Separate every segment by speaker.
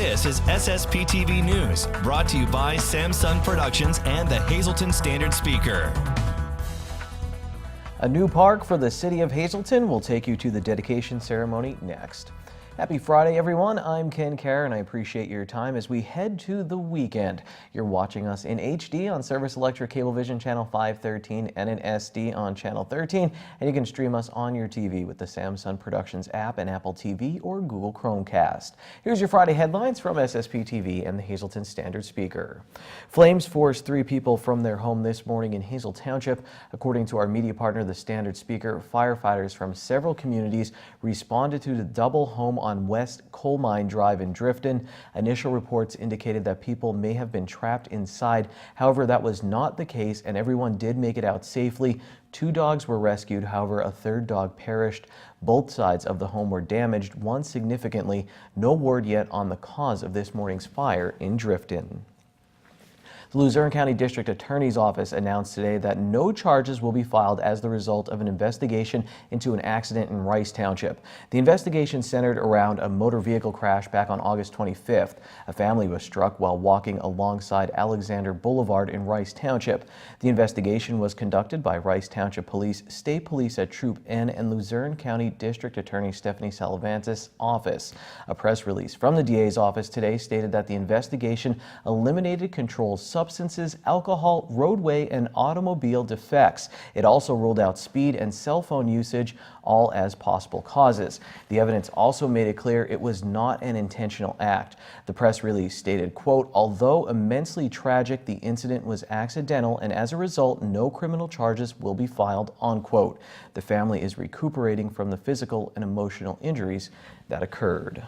Speaker 1: This is SSPTV News, brought to you by Samsung Productions and the Hazleton Standard Speaker.
Speaker 2: A new park for the city of Hazleton will take you to the dedication ceremony next. Happy Friday, everyone. I'm Ken Kerr, and I appreciate your time as we head to the weekend. You're watching us in HD on Service Electric Cablevision Channel 513 and in SD on Channel 13, and you can stream us on your TV with the Samsung Productions app and Apple TV or Google Chromecast. Here's your Friday headlines from SSPTV and the Hazleton Standard Speaker. Flames forced 3 people from their home this morning in Hazel Township. According to our media partner, the Standard Speaker, firefighters from several communities responded to the double home on West Coal Mine Drive in Drifton. Initial reports indicated that people may have been trapped inside. However, that was not the case, and everyone did make it out safely. 2 dogs were rescued. However, a 3rd dog perished. Both sides of the home were damaged, one significantly. No word yet on the cause of this morning's fire in Drifton. The Luzerne County District Attorney's Office announced today that no charges will be filed as the result of an investigation into an accident in Rice Township. The investigation centered around a motor vehicle crash back on August 25th. A family was struck while walking alongside Alexander Boulevard in Rice Township. The investigation was conducted by Rice Township Police, State Police at Troop N, and Luzerne County District Attorney Stephanie Salavantis' office. A press release from the DA's office today stated that the investigation eliminated controlled substances, alcohol, roadway, and automobile defects. It also ruled out speed and cell phone usage, all as possible causes. The evidence also made it clear it was not an intentional act. The press release stated, quote, "Although immensely tragic, the incident was accidental, and as a result, no criminal charges will be filed," unquote. The family is recuperating from the physical and emotional injuries that occurred.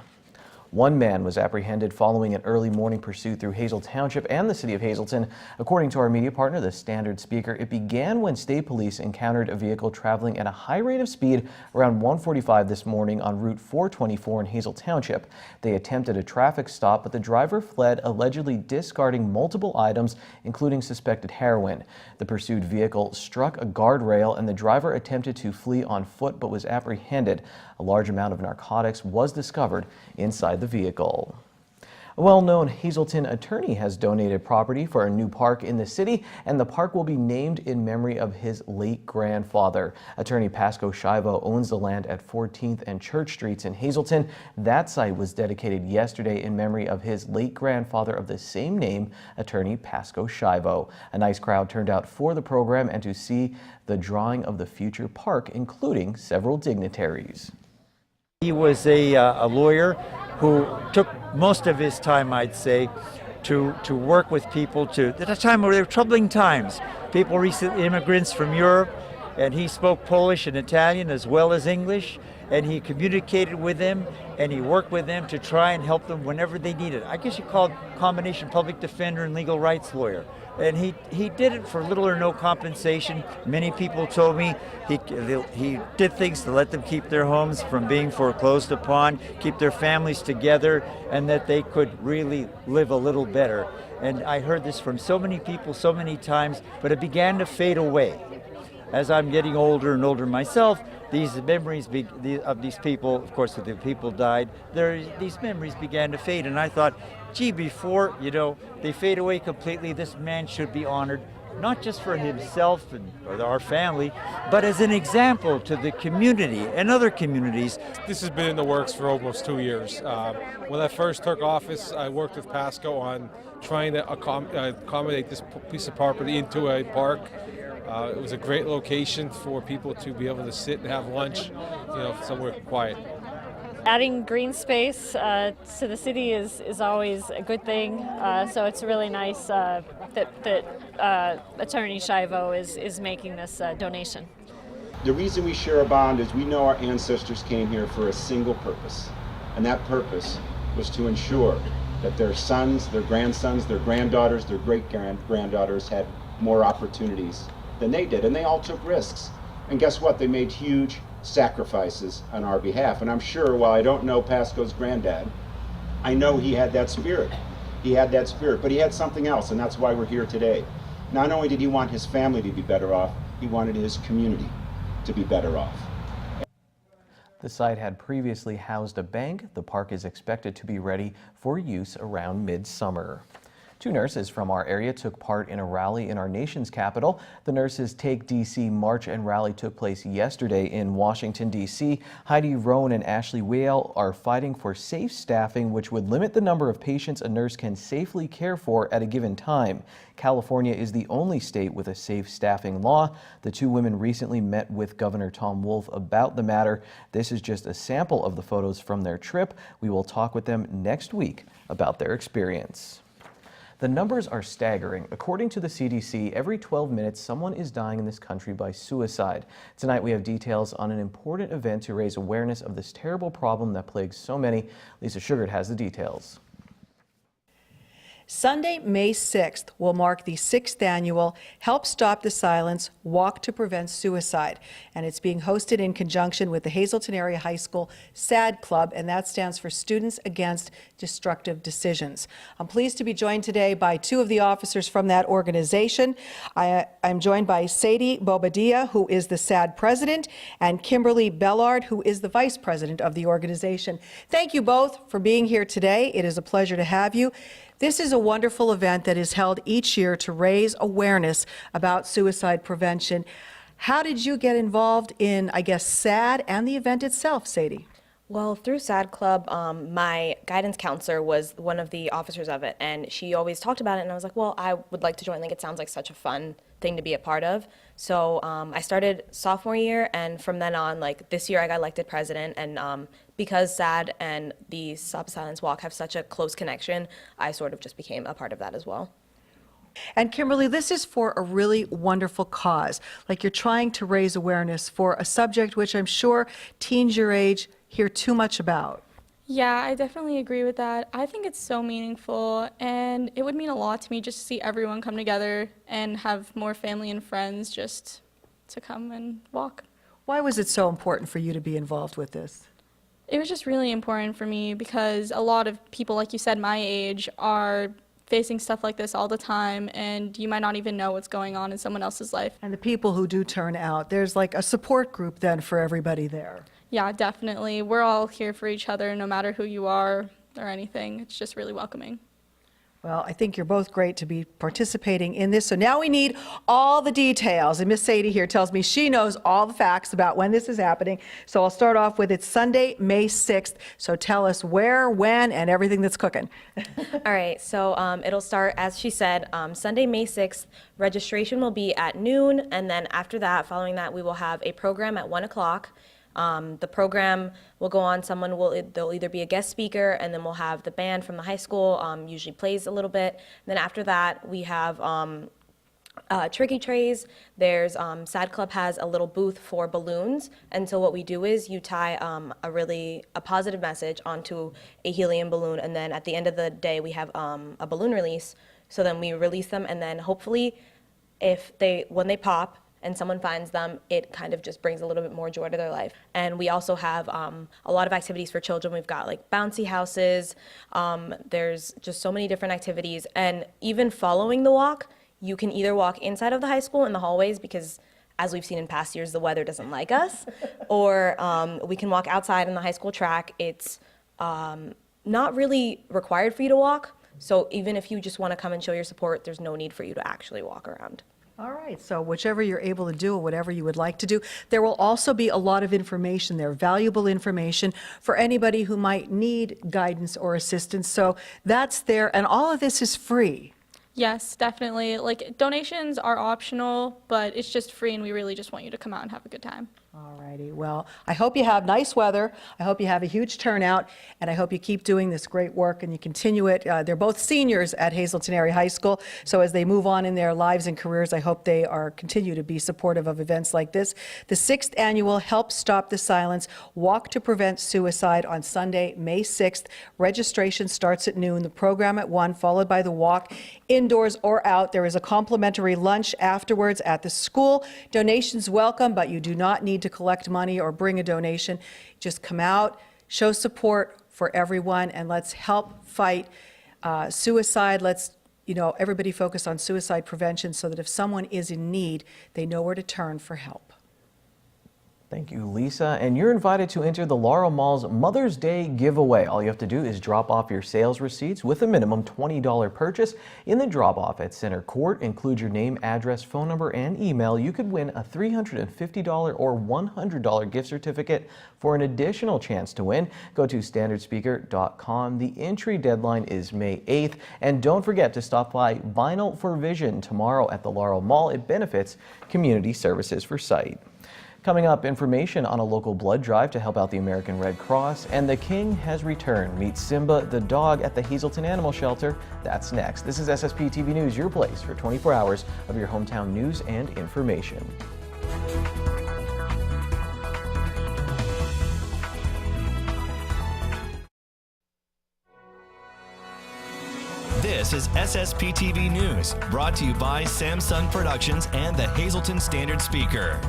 Speaker 2: 1 man was apprehended following an early morning pursuit through Hazel Township and the city of Hazleton. According to our media partner, the Standard Speaker, it began when state police encountered a vehicle traveling at a high rate of speed around 1:45 this morning on Route 424 in Hazel Township. They attempted a traffic stop, but the driver fled, allegedly discarding multiple items, including suspected heroin. The pursued vehicle struck a guardrail, and the driver attempted to flee on foot but was apprehended. A large amount of narcotics was discovered inside the vehicle. A well-known Hazleton attorney has donated property for a new park in the city, and the park will be named in memory of his late grandfather. Attorney Pasco Shivo owns the land at 14th and Church Streets in Hazleton. That site was dedicated yesterday in memory of his late grandfather of the same name, Attorney Pasco Shivo. A nice crowd turned out for the program and to see the drawing of the future park, including several dignitaries.
Speaker 3: He was a lawyer who took most of his time, I'd say, to work with people at a time where there were troubling times. People, recent immigrants from Europe, and he spoke Polish and Italian as well as English, and he communicated with them and he worked with them to try and help them whenever they needed. I guess you call it combination public defender and legal rights lawyer. And he did it for little or no compensation. Many people told me he did things to let them keep their homes from being foreclosed upon, keep their families together, and that they could really live a little better. And I heard this from so many people so many times, but it began to fade away. As I'm getting older and older myself, these memories of these people, of course, the people died, these memories began to fade. And I thought, gee, before, they fade away completely, this man should be honored, not just for himself or our family, but as an example to the community and other communities.
Speaker 4: This has been in the works for almost 2 years. When I first took office, I worked with Pasco on trying to accommodate this piece of property into a park. It was a great location for people to be able to sit and have lunch, somewhere quiet.
Speaker 5: Adding green space to the city is always a good thing, so it's really nice that Attorney Shivo is making this donation.
Speaker 6: The reason we share a bond is we know our ancestors came here for a single purpose, and that purpose was to ensure that their sons, their grandsons, their granddaughters, their great-granddaughters had more opportunities than they did, and they all took risks. And guess what? They made huge sacrifices on our behalf. And I'm sure, while I don't know Pasco's granddad, I know he had that spirit. He had that spirit, but he had something else, and that's why we're here today. Not only did he want his family to be better off, he wanted his community to be better off.
Speaker 2: The site had previously housed a bank. The park is expected to be ready for use around midsummer. 2 nurses from our area took part in a rally in our nation's capital. The Nurses Take DC March and Rally took place yesterday in Washington, D.C. Heidi Rohn and Ashley Whale are fighting for safe staffing, which would limit the number of patients a nurse can safely care for at a given time. California is the only state with a safe staffing law. The 2 women recently met with Governor Tom Wolf about the matter. This is just a sample of the photos from their trip. We will talk with them next week about their experience. The numbers are staggering. According to the CDC, every 12 minutes, someone is dying in this country by suicide. Tonight, we have details on an important event to raise awareness of this terrible problem that plagues so many. Lisa Sugart has the details.
Speaker 7: Sunday, May 6th will mark the 6th annual Help Stop the Silence Walk to Prevent Suicide, and it's being hosted in conjunction with the Hazleton Area High School SAD Club, and that stands for Students Against Destructive Decisions. I'm pleased to be joined today by 2 of the officers from that organization. I'm joined by Sadie Bobadilla, who is the SAD president, and Kimberly Bellard, who is the vice president of the organization. Thank you both for being here today. It is a pleasure to have you. This is a wonderful event that is held each year to raise awareness about suicide prevention. How did you get involved in, I guess, SAD and the event itself, Sadie?
Speaker 8: Well, through SAD Club, my guidance counselor was one of the officers of it, and she always talked about it, and I was like, well, I would like to join. Like, it sounds like such a fun thing to be a part of. So I started sophomore year, and from then on, like this year I got elected president, and because SAD and the Stop the Silence Walk have such a close connection, I sort of just became a part of that as well.
Speaker 7: And Kimberly, this is for a really wonderful cause. Like, you're trying to raise awareness for a subject which I'm sure teens your age hear too much about.
Speaker 9: Yeah, I definitely agree with that. I think it's so meaningful, and it would mean a lot to me just to see everyone come together and have more family and friends just to come and walk.
Speaker 7: Why was it so important for you to be involved with this?
Speaker 9: It was just really important for me because a lot of people, like you said, my age, are facing stuff like this all the time, and you might not even know what's going on in someone else's life.
Speaker 7: And the people who do turn out, there's like a support group then for everybody there.
Speaker 9: Yeah, definitely. We're all here for each other, no matter who you are or anything. It's just really welcoming.
Speaker 7: Well, I think you're both great to be participating in this. So now we need all the details. And Miss Sadie here tells me she knows all the facts about when this is happening. So I'll start off with it's Sunday, May 6th. So tell us where, when, and everything that's cooking.
Speaker 8: All right, so it'll start, as she said, Sunday, May 6th. Registration will be at noon, and then after that, following that, we will have a program at 1 o'clock. The program will go on, there'll either be a guest speaker, and then we'll have the band from the high school, usually plays a little bit. And then after that, we have tricky trays. There's, SAD Club has a little booth for balloons, and so what we do is you tie a positive message onto a helium balloon, and then at the end of the day, we have a balloon release. So then we release them, and then hopefully, when they pop, and someone finds them, it kind of just brings a little bit more joy to their life. And we also have a lot of activities for children. We've got like bouncy houses. There's just so many different activities. And even following the walk, you can either walk inside of the high school in the hallways, because as we've seen in past years, the weather doesn't like us, or we can walk outside in the high school track. It's not really required for you to walk. So even if you just want to come and show your support, there's no need for you to actually walk around.
Speaker 7: All right, so whichever you're able to do or whatever you would like to do. There will also be a lot of information there, valuable information for anybody who might need guidance or assistance. So that's there, and all of this is free.
Speaker 9: Yes, definitely. Like, donations are optional, but it's just free, and we really just want you to come out and have a good time.
Speaker 7: All righty. Well, I hope you have nice weather. I hope you have a huge turnout, and I hope you keep doing this great work and you continue it. They're both seniors at Hazleton Area High School, so as they move on in their lives and careers, I hope they continue to be supportive of events like this. The 6th annual Help Stop the Silence Walk to Prevent Suicide on Sunday, May 6th. Registration starts at noon. The program at 1, followed by the walk, indoors or out. There is a complimentary lunch afterwards at the school. Donations welcome, but you do not need to collect money or bring a donation. Just come out, show support for everyone, and let's help fight suicide. Let's, everybody focus on suicide prevention so that if someone is in need, they know where to turn for help.
Speaker 2: Thank you, Lisa. And you're invited to enter the Laurel Mall's Mother's Day giveaway. All you have to do is drop off your sales receipts with a minimum $20 purchase in the drop-off at Center Court. Include your name, address, phone number, and email. You could win a $350 or $100 gift certificate. For an additional chance to win, go to standardspeaker.com. The entry deadline is May 8th. And don't forget to stop by Vinyl for Vision tomorrow at the Laurel Mall. It benefits Community Services for Sight. Coming up, information on a local blood drive to help out the American Red Cross, and the king has returned. Meet Simba the dog at the Hazelton Animal Shelter. That's next. This is SSPTV News, your place for 24 hours of your hometown news and information.
Speaker 1: This is SSPTV News, brought to you by Samsung Productions and the Hazelton Standard Speaker.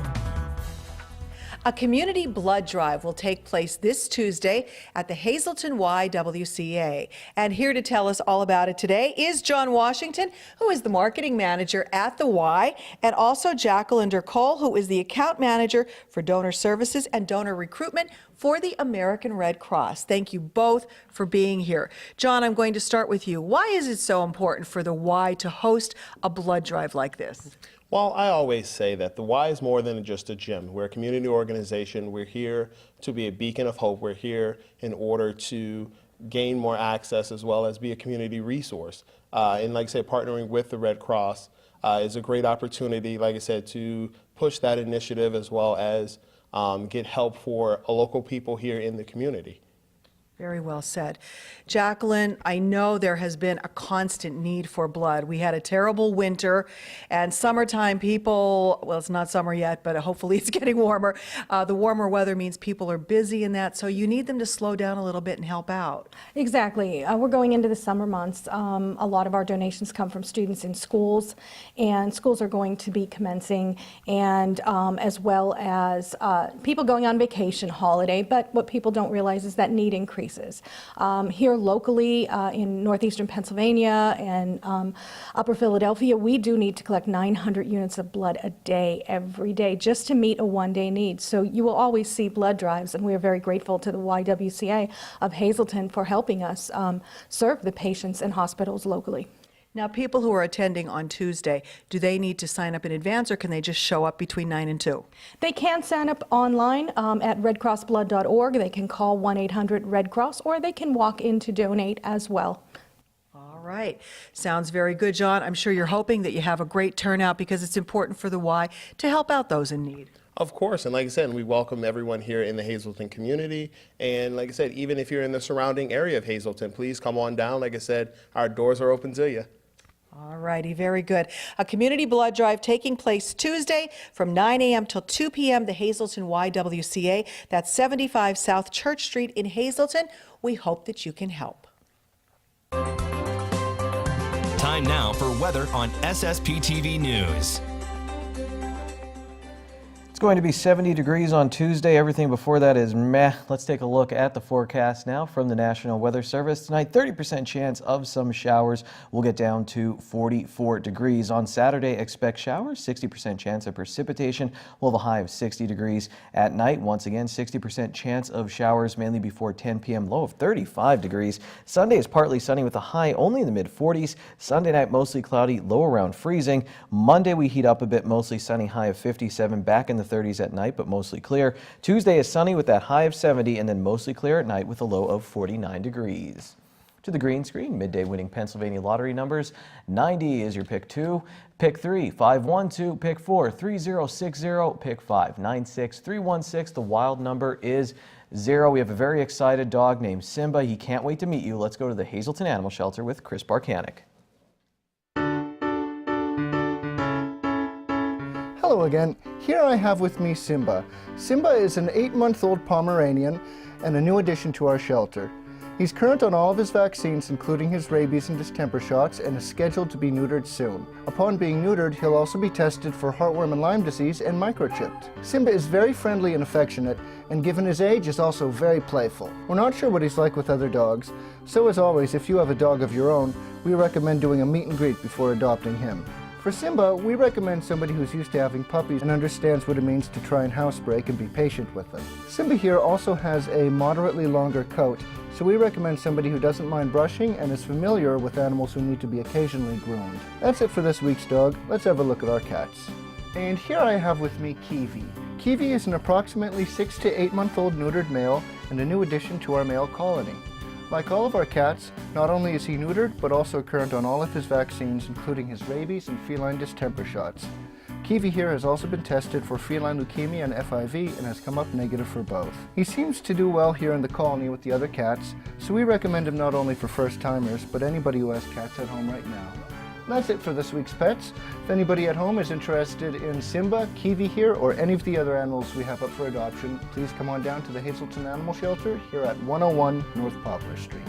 Speaker 7: A community blood drive will take place this Tuesday at the Hazelton YWCA. And here to tell us all about it today is John Washington, who is the marketing manager at the Y, and also Jacqueline Dercole, who is the account manager for donor services and donor recruitment for the American Red Cross. Thank you both for being here. John, I'm going to start with you. Why is it so important for the Y to host a blood drive like this?
Speaker 10: Well, I always say that the Y is more than just a gym. We're a community organization. We're here to be a beacon of hope. We're here in order to gain more access as well as be a community resource. And like I said, partnering with the Red Cross is a great opportunity, like I said, to push that initiative as well as get help for local people here in the community.
Speaker 7: Very well said. Jacqueline, I know there has been a constant need for blood. We had a terrible winter, and summertime people, well, it's not summer yet, but hopefully it's getting warmer. The warmer weather means people are busy in that, so you need them to slow down a little bit and help out.
Speaker 11: Exactly. We're going into the summer months. A lot of our donations come from students in schools, and schools are going to be commencing, and as well as people going on vacation, holiday, but what people don't realize is that need increases. Here locally in northeastern Pennsylvania and upper Philadelphia, we do need to collect 900 units of blood a day, every day, just to meet a one-day need. So you will always see blood drives, and we are very grateful to the YWCA of Hazelton for helping us serve the patients in hospitals locally.
Speaker 7: Now, people who are attending on Tuesday, do they need to sign up in advance, or can they just show up between 9 and 2?
Speaker 11: They can sign up online at redcrossblood.org. They can call 1-800-RED-CROSS, or they can walk in to donate as well.
Speaker 7: All right. Sounds very good, John. I'm sure you're hoping that you have a great turnout because it's important for the Y to help out those in need.
Speaker 10: Of course, and like I said, we welcome everyone here in the Hazelton community. And like I said, even if you're in the surrounding area of Hazelton, please come on down. Like I said, our doors are open to you.
Speaker 7: All righty, very good. A community blood drive taking place Tuesday from 9 a.m. till 2 p.m. the Hazelton YWCA. That's 75 South Church Street in Hazelton. We hope that you can help.
Speaker 1: Time now for weather on SSPTV News.
Speaker 2: It's going to be 70 degrees on Tuesday. Everything before that is meh. Let's take a look at the forecast now from the National Weather Service. Tonight, 30% chance of some showers. We'll get down to 44 degrees. On Saturday, expect showers, 60% chance of precipitation. We'll have a high of 60 degrees. At night, once again, 60% chance of showers, mainly before 10 p.m., low of 35 degrees. Sunday is partly sunny with a high only in the mid-40s. Sunday night, mostly cloudy, low around freezing. Monday, we heat up a bit, mostly sunny, high of 57, back in the 30s at night, but mostly clear. Tuesday is sunny with that high of 70 and then mostly clear at night with a low of 49 degrees. To the green screen, midday winning Pennsylvania lottery numbers. 90 is your pick 2, pick 3, 512, pick 4, 3060, pick 5, 96316. The wild number is 0. We have a very excited dog named Simba. He can't wait to meet you. Let's go to the Hazelton Animal Shelter with Chris Barkanik.
Speaker 12: Hello again. Here I have with me Simba. Simba is an 8-month-old Pomeranian and a new addition to our shelter. He's current on all of his vaccines, including his rabies and distemper shots, and is scheduled to be neutered soon. Upon being neutered, he'll also be tested for heartworm and Lyme disease and microchipped. Simba is very friendly and affectionate, and given his age, is also very playful. We're not sure what he's like with other dogs, so as always, if you have a dog of your own, we recommend doing a meet and greet before adopting him. For Simba, we recommend somebody who's used to having puppies and understands what it means to try and housebreak and be patient with them. Simba here also has a moderately longer coat, so we recommend somebody who doesn't mind brushing and is familiar with animals who need to be occasionally groomed. That's it for this week's dog. Let's have a look at our cats. And here I have with me Kiwi. Kiwi is an approximately 6 to 8 month old neutered male and a new addition to our male colony. Like all of our cats, not only is he neutered, but also current on all of his vaccines, including his rabies and feline distemper shots. Kiwi here has also been tested for feline leukemia and FIV and has come up negative for both. He seems to do well here in the colony with the other cats, so we recommend him not only for first-timers, but anybody who has cats at home right now. That's it for this week's pets. If anybody at home is interested in Simba, Kiwi here, or any of the other animals we have up for adoption, please come on down to the Hazelton Animal Shelter here at 101 North Poplar Street.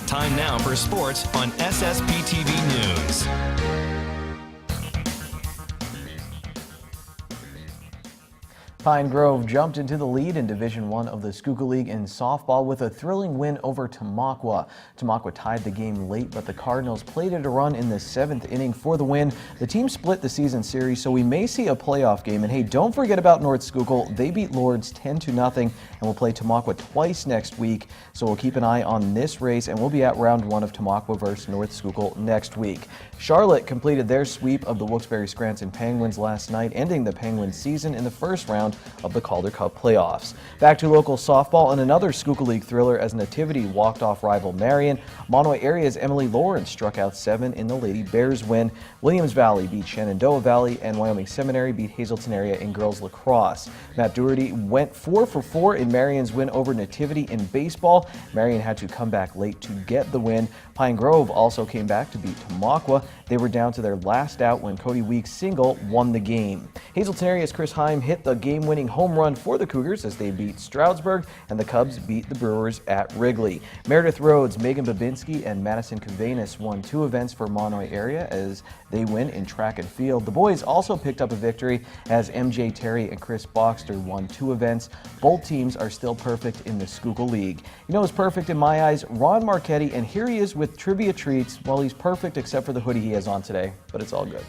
Speaker 1: Time now for sports on SSPTV News.
Speaker 2: Pine Grove jumped into the lead in Division I of the Schuylkill League in softball with a thrilling win over Tamaqua. Tamaqua tied the game late, but the Cardinals plated a run in the 7th inning for the win. The team split the season series, so we may see a playoff game. And hey, don't forget about North Schuylkill. They beat Lourdes 10-0 and will play Tamaqua twice next week. So we'll keep an eye on this race, and we'll be at round 1 of Tamaqua versus North Schuylkill next week. Charlotte completed their sweep of the Wilkes-Barre-Scranton Penguins last night, ending the Penguins season in the first round of the Calder Cup playoffs. Back to local softball and another Schuylkill League thriller as Nativity walked off rival Marion. Monomoy Area's Emily Lawrence struck out 7 in the Lady Bears win. Williams Valley beat Shenandoah Valley, and Wyoming Seminary beat Hazelton Area in girls lacrosse. Matt Doherty went 4 for 4 in Marion's win over Nativity in baseball. Marion had to come back late to get the win. Pine Grove also came back to beat Tamaqua. They were down to their last out when Cody Weeks' single won the game. Hazelton Area's Chris Heim hit the game-winning home run for the Cougars as they beat Stroudsburg, and the Cubs beat the Brewers at Wrigley. Meredith Rhodes, Megan Babinski, and Madison Cavanus won 2 events for Monomoy Area as they win in track and field. The boys also picked up a victory as MJ Terry and Chris Boxter won 2 events. Both teams are still perfect in the Schuylkill League. You know who's perfect in my eyes? Ron Marchetti, and here he is with trivia treats. Well, he's perfect except for the hoodie he has on today, but it's all good.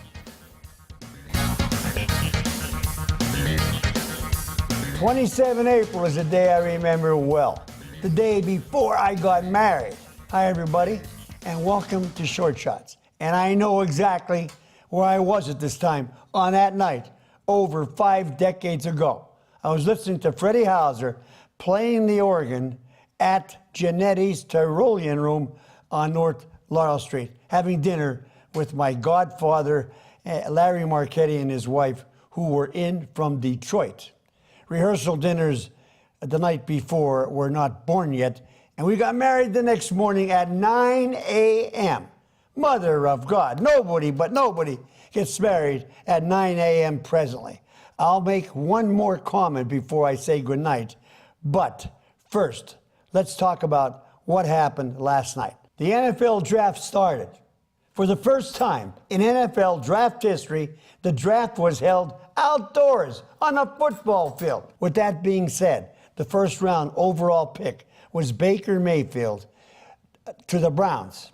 Speaker 13: 27 April is a day I remember well. The day before I got married. Hi everybody, and welcome to Short Shots. And I know exactly where I was at this time on that night over 5 decades ago. I was listening to Freddie Hauser playing the organ at Janetti's Tyrolean Room on North Laurel Street, having dinner with my godfather, Larry Marchetti, and his wife, who were in from Detroit. Rehearsal dinners the night before were not born yet, and we got married the next morning at 9 a.m. Mother of God, nobody gets married at 9 a.m. presently. I'll make one more comment before I say goodnight, but first, let's talk about what happened last night. The NFL draft started. For the first time in NFL draft history, the draft was held outdoors on a football field. With that being said, the first round overall pick was Baker Mayfield to the Browns.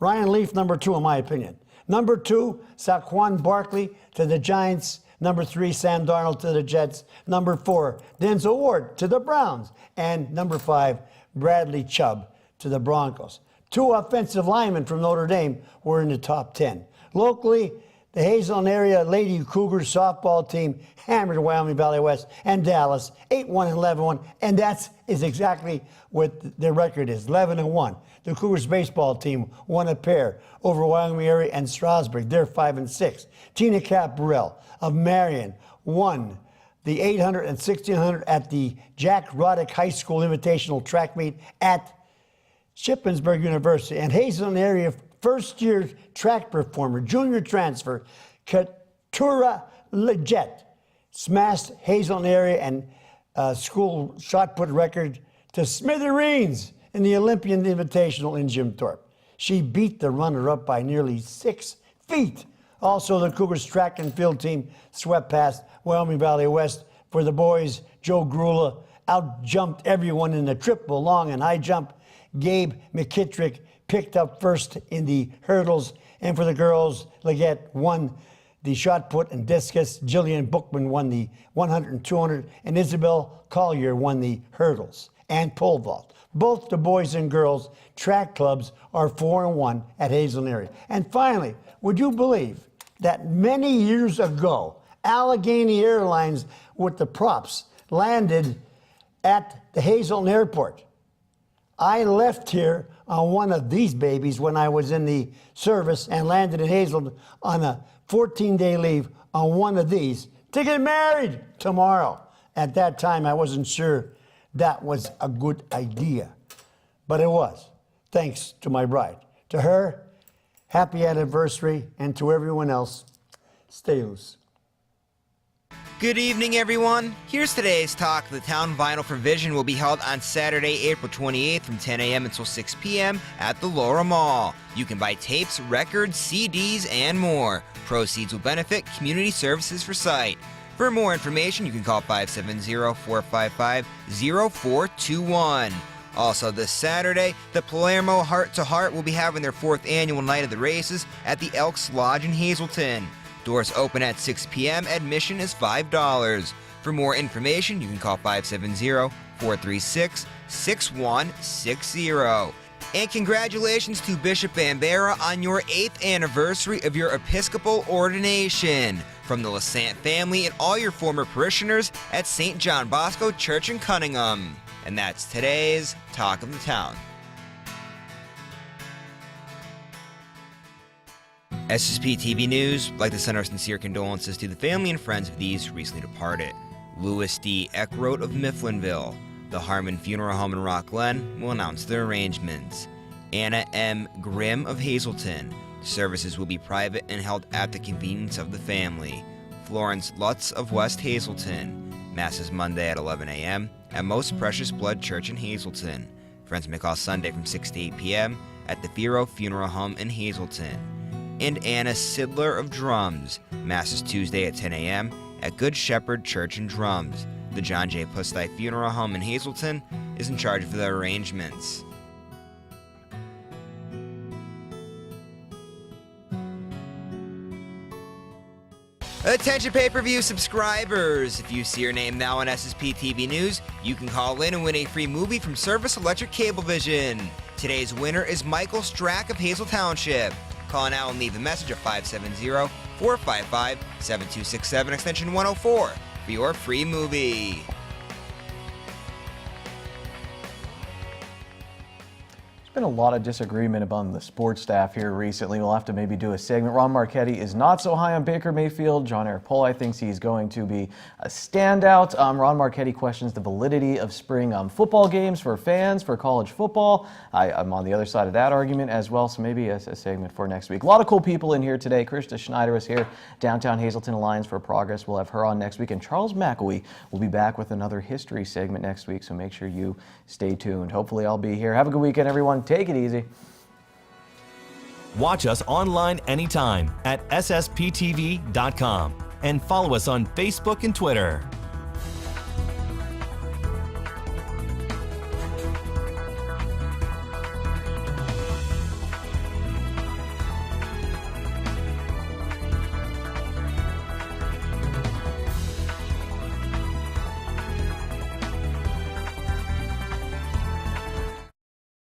Speaker 13: Ryan Leaf, number 2, in my opinion. Number 2, Saquon Barkley to the Giants. Number 3, Sam Darnold to the Jets. Number 4, Denzel Ward to the Browns. And number 5, Bradley Chubb to the Broncos. 2 offensive linemen from Notre Dame were in the top 10. Locally, the Hazelton Area Lady Cougars softball team hammered Wyoming Valley West and Dallas 8-1 and 11-1, and that is exactly what their record is, 11-1. The Cougars baseball team won a pair over Wyoming Area and Strasburg. They're 5-6. Tina Caparell of Marion won the 800 and 1600 at the Jack Roddick High School Invitational Track Meet at Shippensburg University. And Hazelton Area first-year track performer, junior transfer, Katura Leggett, smashed Hazelton Area and school shot put record to smithereens in the Olympian Invitational in Jim Thorpe. She beat the runner-up by nearly 6 feet. Also, the Cougars track and field team swept past Wyoming Valley West. For the boys, Joe Grula out-jumped everyone in the triple, long, and high jump. Gabe McKittrick picked up first in the hurdles. And for the girls, Leggett won the shot put and discus. Jillian Bookman won the 100 and 200. And Isabel Collier won the hurdles and pole vault. Both the boys and girls track clubs are 4-1 at Hazelton area. And finally, would you believe that many years ago, Allegheny Airlines with the props landed at the Hazelton Airport? I left here on one of these babies when I was in the service and landed in Hazelton on a 14-day leave on one of these to get married tomorrow. At that time, I wasn't sure that was a good idea, but it was, thanks to my bride. To her, happy anniversary, and to everyone else, stay loose.
Speaker 14: Good evening, everyone. Here's today's Talk of the Town. Vinyl for Vision will be held on Saturday, April 28th from 10 a.m. until 6 p.m. at the Laura Mall. You can buy tapes, records, CDs, and more. Proceeds will benefit Community Services for Sight. For more information, you can call 570-455-0421. Also this Saturday, the Palermo Heart to Heart will be having their 4th annual night of the races at the Elks Lodge in Hazelton. Doors open at 6 p.m. Admission is $5. For more information, you can call 570-436-6160. And congratulations to Bishop Bambera on your 8th anniversary of your Episcopal ordination. From the Lassant family and all your former parishioners at St. John Bosco Church in Cunningham. And that's today's Talk of the Town. SSPTV News would like to send our sincere condolences to the family and friends of these recently departed. Louis D. Eckroat of Mifflinville. The Harmon Funeral Home in Rock Glen will announce their arrangements. Anna M. Grimm of Hazelton. Services will be private and held at the convenience of the family. Florence Lutz of West Hazelton. Mass is Monday at 11 a.m. at Most Precious Blood Church in Hazelton. Friends may call Sunday from 6 to 8 p.m. at the Firo Funeral Home in Hazelton. And Anna Sidler of Drums. Mass is Tuesday at 10 a.m. at Good Shepherd Church and Drums. The John J. Pustei Funeral Home in Hazelton is in charge of the arrangements. Attention pay-per-view subscribers! If you see your name now on SSPTV News, you can call in and win a free movie from Service Electric Cablevision. Today's winner is Michael Strack of Hazel Township. Call now and leave a message at 570-455-7267 extension 104 for your free movie.
Speaker 2: There's been a lot of disagreement among the sports staff here recently. We'll have to maybe do a segment. Ron Marchetti is not so high on Baker Mayfield. John Arapoli thinks he's going to be a standout. Ron Marchetti questions the validity of spring football games for fans, for college football. I'm on the other side of that argument as well, so maybe a segment for next week. A lot of cool people in here today. Krista Schneider is here, Downtown Hazelton Alliance for Progress. We'll have her on next week, and Charles McAwee will be back with another history segment next week, so make sure you stay tuned. Hopefully I'll be here. Have a good weekend, everyone. Take it easy.
Speaker 1: Watch us online anytime at ssptv.com and follow us on Facebook and Twitter.